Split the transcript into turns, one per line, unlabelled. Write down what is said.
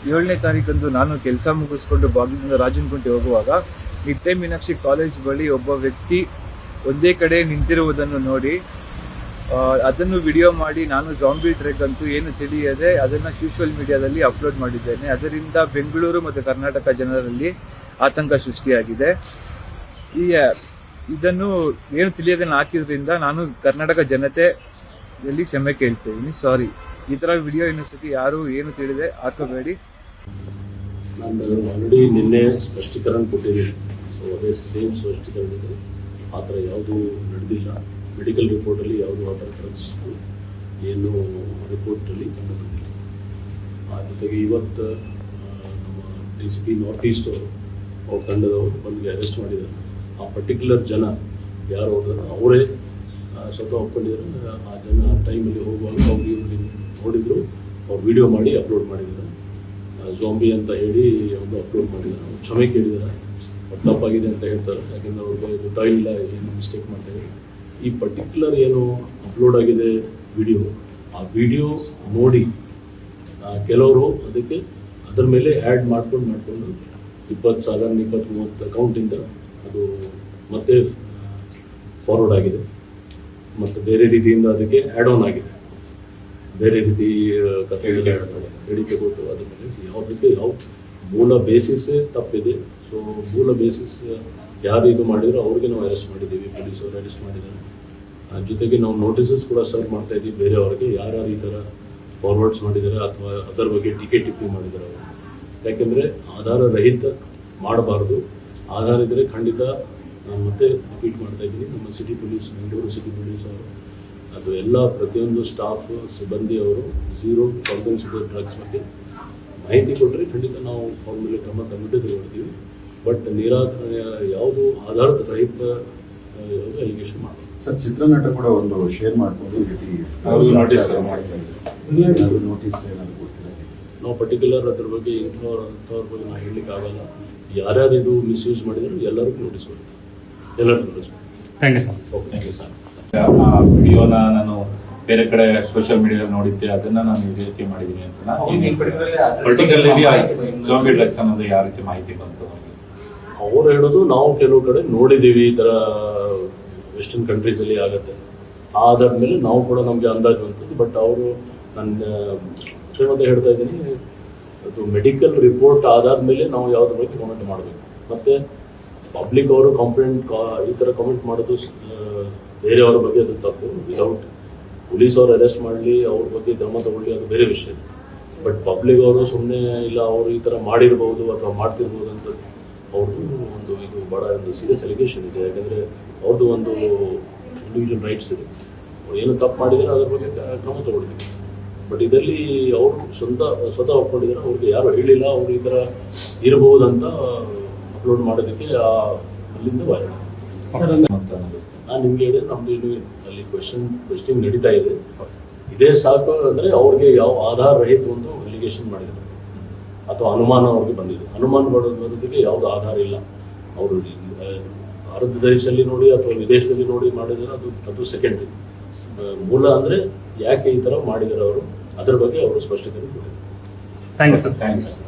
7ನೇ ತಾರೀಕಂದು ನಾನು ಕೆಲಸ ಮುಗಿಸ್ಕೊಂಡು ಬಾಗಿಲಿಂದ ರಾಜನಗುಂಟೆ ಹೋಗುವಾಗ ನಿಟ್ಟೆ ಮೀನಾಕ್ಷಿ ಕಾಲೇಜ್ ಬಳಿ ಒಬ್ಬ ವ್ಯಕ್ತಿ ಒಂದೇ ಕಡೆ ನಿಂತಿರುವುದನ್ನು ನೋಡಿ ಅದನ್ನು ವಿಡಿಯೋ ಮಾಡಿ ನಾನು ಜಾಂಬಿ ಟ್ರೆಕ್ ಅಂತೂ ಏನು ತಿಳಿಯದೆ ಅದನ್ನು ಸೋಷಿಯಲ್ ಮೀಡಿಯಾದಲ್ಲಿ ಅಪ್ಲೋಡ್ ಮಾಡಿದ್ದೇನೆ. ಅದರಿಂದ ಬೆಂಗಳೂರು ಮತ್ತು ಕರ್ನಾಟಕ ಜನರಲ್ಲಿ ಆತಂಕ ಸೃಷ್ಟಿಯಾಗಿದೆ. ಇದನ್ನು ಏನು ತಿಳಿಯದೆ ಹಾಕಿದ್ರಿಂದ ನಾನು ಕರ್ನಾಟಕ ಜನತೆಯಲ್ಲಿ ಕ್ಷಮೆ ಕೇಳ್ತಿದ್ದೀನಿ. ಸಾರಿ. ಈ ಥರ ವಿಡಿಯೋ ಇನ್ನೊಂದ್ಸತಿ ಯಾರು ಏನು ತಿಳಿದೆ ಹಾಕಬೇಡಿ.
ನಾನು ಆಲ್ರೆಡಿ ನಿನ್ನೆ ಸ್ಪಷ್ಟೀಕರಣ ಕೊಟ್ಟಿದ್ದೀನಿ. ಸೊ ಅದೇ ಸೇಮ್ ಸ್ಪಷ್ಟೀಕರಣ ಇದೆ. ಆ ಥರ ಯಾವುದೂ ನಡೆದಿಲ್ಲ. ಮೆಡಿಕಲ್ ರಿಪೋರ್ಟಲ್ಲಿ ಯಾವುದೂ ಆ ಥರ ಡ್ರಗ್ಸ್ ಏನು ರಿಪೋರ್ಟಲ್ಲಿ ಕಂಡು ಬಂದಿಲ್ಲ. ಆ ಜೊತೆಗೆ ಇವತ್ತು ನಮ್ಮ DCP ನಾರ್ತ್ ಈಸ್ಟ್ ಅವ್ರ ತಂಡದವರು ಬಂದು ಅರೆಸ್ಟ್ ಮಾಡಿದ್ದಾರೆ. ಆ ಪರ್ಟಿಕ್ಯುಲರ್ ಜನ ಯಾರು ಅವರೇ ಸ್ವತಃ ಒಪ್ಕೊಂಡಿದ್ದಾರೆ. ಆ ಜನ ಟೈಮಲ್ಲಿ ಹೋಗುವಾಗ ಅವ್ರಿಗೆ ನೋಡಿದ್ರು, ಅವ್ರು ವಿಡಿಯೋ ಮಾಡಿ ಅಪ್ಲೋಡ್ ಮಾಡಿದ್ದಾರೆ. ಜಾಂಬಿ ಅಂತ ಹೇಳಿ ಒಂದು ಅಪ್ಲೋಡ್ ಮಾಡಿದ್ದಾರೆ. ಅವ್ರು ಕ್ಷಮೆ ಕೇಳಿದ್ದಾರೆ. ತಪ್ಪಾಗಿದೆ ಅಂತ ಹೇಳ್ತಾರೆ. ಯಾಕೆಂದರೆ ಅವ್ರಿಗೆ ಗೊತ್ತಾಗಿಲ್ಲ ಏನು ಮಿಸ್ಟೇಕ್ ಮಾಡ್ತಾರೆ. ಈ ಪರ್ಟಿಕ್ಯುಲರ್ ಏನು ಅಪ್ಲೋಡ್ ಆಗಿದೆ ವಿಡಿಯೋ, ಆ ವಿಡಿಯೋ ನೋಡಿ ಕೆಲವರು ಅದಕ್ಕೆ ಅದರ ಮೇಲೆ ಆ್ಯಡ್ ಮಾಡ್ಕೊಂಡು 20,000 20-30 ಅಕೌಂಟಿಂದ ಅದು ಮತ್ತೆ ಫಾರ್ವರ್ಡ್ ಆಗಿದೆ. ಮತ್ತು ಬೇರೆ ರೀತಿಯಿಂದ ಅದಕ್ಕೆ ಆ್ಯಡ್ ಆನ್ ಆಗಿದೆ. ಬೇರೆ ರೀತಿ ಹೇಳಿಕೆ ಕೊಟ್ಟು ಅದ್ರ ಮೇಲೆ ಯಾವುದಕ್ಕೆ ಯಾವ ಮೂಲ ಬೇಸಿಸೇ ತಪ್ಪಿದೆ. ಸೊ ಮೂಲ ಬೇಸಿಸ್ ಯಾರು ಇದು ಮಾಡಿದ್ರು ಅವ್ರಿಗೆ ನಾವು ಅರೆಸ್ಟ್ ಮಾಡಿದ್ದೀವಿ. ಪೊಲೀಸರು ಅರೆಸ್ಟ್ ಮಾಡಿದ್ದಾರೆ. ಜೊತೆಗೆ ನಾವು ನೋಟಿಸಸ್ ಕೂಡ ಸರ್ವ್ ಮಾಡ್ತಾ ಇದ್ದೀವಿ ಬೇರೆಯವ್ರಿಗೆ, ಯಾರ್ಯಾರು ಈ ಥರ ಫಾರ್ವರ್ಡ್ಸ್ ಮಾಡಿದ್ದಾರೆ ಅಥವಾ ಅದರ ಬಗ್ಗೆ ಟಿಪ್ಪಣಿ ಮಾಡಿದ್ದಾರೆ ಅವರು. ಯಾಕೆಂದರೆ ಆಧಾರ ರಹಿತ ಮಾಡಬಾರ್ದು. ಆಧಾರ ಇದ್ದರೆ ಖಂಡಿತ ನಾನು ಮತ್ತೆ ರಿಪೀಟ್ ಮಾಡ್ತಾ ಇದ್ದೀನಿ, ನಮ್ಮ city police, Bengaluru city police ಅವರು ಅದು ಎಲ್ಲ ಪ್ರತಿಯೊಂದು ಸ್ಟಾಫ್ ಸಿಬ್ಬಂದಿ ಅವರು 0 ಕಾಂಪೆನ್ಸೇಟರಿ ಡ್ರಗ್ಸ್ ಬಗ್ಗೆ ಮಾಹಿತಿ ಕೊಟ್ಟರೆ ಖಂಡಿತ ನಾವು ಅವ್ರ ಮೇಲೆ ಕ್ರಮ ತಗೊಳ್ತೀವಿ. ಬಟ್ ಯಾವುದು ಆಧಾರದ ರಹಿತ ಅಲಿಗೇಷನ್ ಮಾಡೋದು.
ಸರ್, ಚಿತ್ರನಟ ಕೂಡ ಒಂದು ಶೇರ್ ಮಾಡ್ಕೊಂಡು ನೋಟಿಸ್
ನಾವು ಪರ್ಟಿಕ್ಯುಲರ್ ಅದ್ರ ಬಗ್ಗೆ ಇಂಥವ್ರ ಬಗ್ಗೆ ನಾವು ಹೇಳಲಿಕ್ಕೆ ಆಗಲ್ಲ. ಯಾರ್ಯಾರು ಇದು ಮಿಸ್ಯೂಸ್ ಮಾಡಿದ್ರು ಎಲ್ಲರಿಗೂ ನೋಟಿಸ್ ಕೊಡ್ತೀವಿ. ಎಲ್ಲರಿಗೂ ನೋಟಿಸ್ ಕೊಡ್ತೀವಿ.
Thank you sir.
Okay, thank you sir.
ವಿಡಿಯೋನ ನಾನು ಬೇರೆ ಕಡೆ ಸೋಷಿಯಲ್ ಮೀಡಿಯಾದಲ್ಲಿ ನೋಡಿದ್ದೆ, ಅದನ್ನ ನಾನು ಈ ರೀತಿ ಮಾಡಿದ್ದೀನಿ ಅಂತ ಪರ್ಟಿಕ್ಯುಲರ್ಲಿ ಜಾಂಬಿ ಡ್ರಗ್ಸ್ ಅನ್ನೋದು ಯಾವ ರೀತಿ ಮಾಹಿತಿ ಬಂತು?
ಅವ್ರು ಹೇಳೋದು ನಾವು ಕೆಲವು ಕಡೆ ನೋಡಿದ್ದೀವಿ, ಈ ಥರ ವೆಸ್ಟರ್ನ್ ಕಂಟ್ರೀಸಲ್ಲಿ ಆಗುತ್ತೆ. ಆದಾದ್ಮೇಲೆ ನಾವು ಕೂಡ ನಮಗೆ ಅಂದಾಜು ಅಂತದ್ದು. ಬಟ್ ಅವರು ಮತ್ತೆ ಹೇಳ್ತಾ ಇದ್ದೀನಿ, ಅದು ಮೆಡಿಕಲ್ ರಿಪೋರ್ಟ್ ಆದಾದ್ಮೇಲೆ ನಾವು ಯಾವುದ್ರ ಬಗ್ಗೆ ಕಾಮೆಂಟ್ ಮಾಡಬೇಕು. ಮತ್ತು ಪಬ್ಲಿಕ್ ಅವರು ಈ ಥರ ಕಾಮೆಂಟ್ ಮಾಡೋದು ಬೇರೆಯವ್ರ ಬಗ್ಗೆ ಅದು ತಪ್ಪು. ವಿದೌಟ್ ಪೊಲೀಸ್ ಅವರು ಅರೆಸ್ಟ್ ಮಾಡಲಿ, ಅವ್ರ ಬಗ್ಗೆ ಕ್ರಮ ತಗೊಳ್ಳಿ, ಅದು ಬೇರೆ ವಿಷಯ. ಬಟ್ ಪಬ್ಲಿಕ್ ಅವರು ಸುಮ್ಮನೆ ಇಲ್ಲ ಅವರು ಈ ಥರ ಮಾಡಿರ್ಬೋದು ಅಥವಾ ಮಾಡ್ತಿರ್ಬೋದು ಅಂತ ಅವ್ರದ್ದು ಇದು ಭಾಳ ಒಂದು ಸೀರಿಯಸ್ ಅಲಿಗೇಷನ್ ಇದೆ. ಯಾಕಂದರೆ ಅವ್ರದ್ದು ಒಂದು ಇಂಡಿವಿಜುವಲ್ ರೈಟ್ಸ್ ಇದೆ. ಅವ್ರು ಏನು ತಪ್ಪು ಮಾಡಿದರೆ ಅದ್ರ ಬಗ್ಗೆ ಕ್ರಮ ತಗೊಳ್ತೀವಿ. ಬಟ್ ಇದರಲ್ಲಿ ಅವರು ಸ್ವತಃ ಒಪ್ಕೊಂಡಿದ್ದಾರೆ. ಅವ್ರಿಗೆ ಯಾರು ಹೇಳಿಲ್ಲ ಅವರು ಈ ಥರ ಇರಬಹುದಂತ ಅಪ್ಲೋಡ್ ಮಾಡೋದಕ್ಕೆ ಅಲ್ಲಿಂದ ವೈರಲ್. ನಾನು ನಿಮ್ಗೆ ಹೇಳಿದ್ರೆ ನಮ್ದು ಇಲ್ಲಿ ಅಲ್ಲಿ ಕ್ವೆಶ್ಚನ್ ನಡೀತಾ ಇದೆ. ಇದೇ ಸಾಕು ಅಂದರೆ ಅವ್ರಿಗೆ ಯಾವ ಆಧಾರ ರಹಿತ ಒಂದು ಅಲಿಗೇಷನ್ ಮಾಡಿದ್ದಾರೆ ಅಥವಾ ಅನುಮಾನ ಅವ್ರಿಗೆ ಬಂದಿದೆ. ಅನುಮಾನ ಬರೋದಕ್ಕೆ ಯಾವುದು ಆಧಾರ ಇಲ್ಲ. ಅವರು ಭಾರತ ದೇಶದಲ್ಲಿ ನೋಡಿ ಅಥವಾ ವಿದೇಶದಲ್ಲಿ ನೋಡಿ ಮಾಡಿದರೆ ಅದು ಸೆಕೆಂಡ್ರಿ. ಮೂಲ ಅಂದರೆ ಯಾಕೆ ಈ ಥರ ಮಾಡಿದ್ದಾರೆ ಅವರು, ಅದರ ಬಗ್ಗೆ ಅವರು ಸ್ಪಷ್ಟೀಕರಣ ಕೊಟ್ಟಿದ್ದಾರೆ.
Thank you sir.